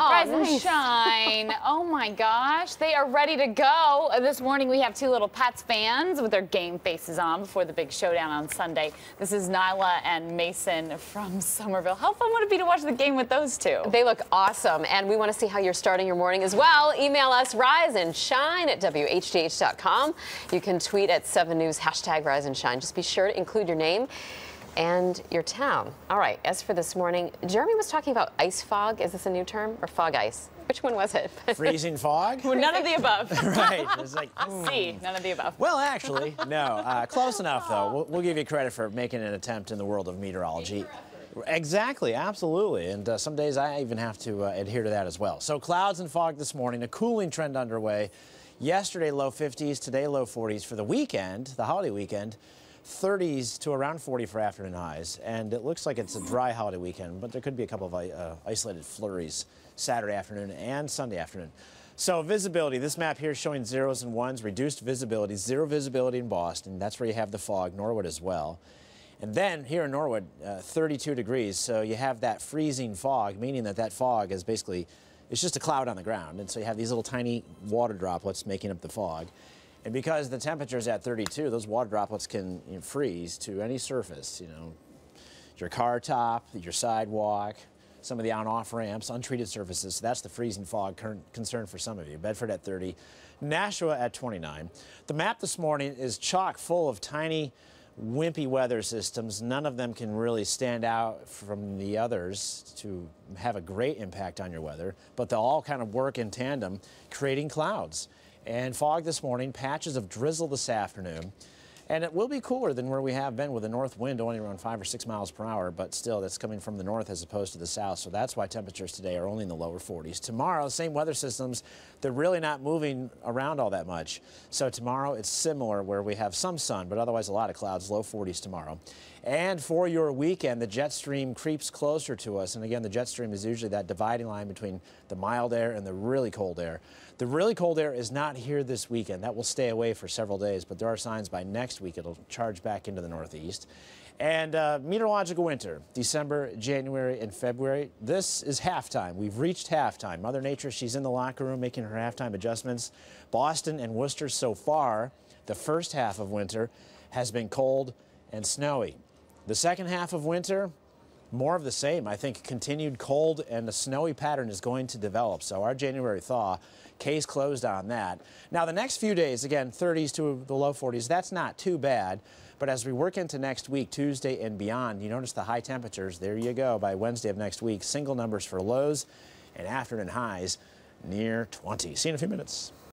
Rise and shine. Oh my gosh, they are ready to go. This morning we have two little Pats fans with their game faces on before the big showdown on Sunday. This is Nyla and Mason from Somerville. How fun would it be to watch the game with those two? They look awesome, and we want to see how you're starting your morning as well. Email us riseandshine@WHDH.com. You can tweet at 7 News #riseandshine. Just be sure to include your name and your town. All right, as for this morning, Jeremy was talking about ice fog. Is this a new term? Or fog ice? Which one was it? Freezing fog? Well, none of the above. Right. It's like, C, none of the above. Well, actually, no. Close enough, though. We'll give you credit for making an attempt in the world of meteorology. Exactly, absolutely. And some days I even have to adhere to that as well. So clouds and fog this morning, a cooling trend underway. Yesterday, low 50s, today, low 40s. For the weekend, the holiday weekend, 30s to around 40 for afternoon highs, and it looks like it's a dry holiday weekend, but there could be a couple of isolated flurries Saturday afternoon and Sunday afternoon. So visibility, this map here is showing zeros and ones, reduced visibility, zero visibility in Boston. That's where you have the fog, Norwood as well. And then here in Norwood, 32 degrees, so you have that freezing fog, meaning that that fog is basically, it's just a cloud on the ground, and so you have these little tiny water droplets making up the fog. And because the temperature is at 32, those water droplets can freeze to any surface, your car top, your sidewalk, some of the on-off ramps, untreated surfaces. So that's the freezing fog concern for some of you. Bedford at 30, Nashua at 29. The map this morning is chock full of tiny, wimpy weather systems. None of them can really stand out from the others to have a great impact on your weather, but they'll all kind of work in tandem, creating clouds. And fog this morning, patches of drizzle this afternoon. And it will be cooler than where we have been with a north wind only around 5 or 6 miles per hour, but still that's coming from the north as opposed to the south. So that's why temperatures today are only in the lower 40s. Tomorrow, same weather systems, they're really not moving around all that much. So tomorrow it's similar where we have some sun, but otherwise a lot of clouds, low 40s tomorrow. And for your weekend, the jet stream creeps closer to us. And again, the jet stream is usually that dividing line between the mild air and the really cold air. The really cold air is not here this weekend. That will stay away for several days, but there are signs by next week it'll charge back into the northeast. And meteorological winter, December, January, and February. This is halftime. We've reached halftime. Mother Nature, she's in the locker room making her halftime adjustments. Boston and Worcester so far, the first half of winter has been cold and snowy. The second half of winter, more of the same. I think continued cold and a snowy pattern is going to develop. So our January thaw, case closed on that. Now the next few days, again, 30s to the low 40s, that's not too bad. But as we work into next week, Tuesday and beyond, you notice the high temperatures. There you go. By Wednesday of next week, single numbers for lows and afternoon highs near 20. See you in a few minutes.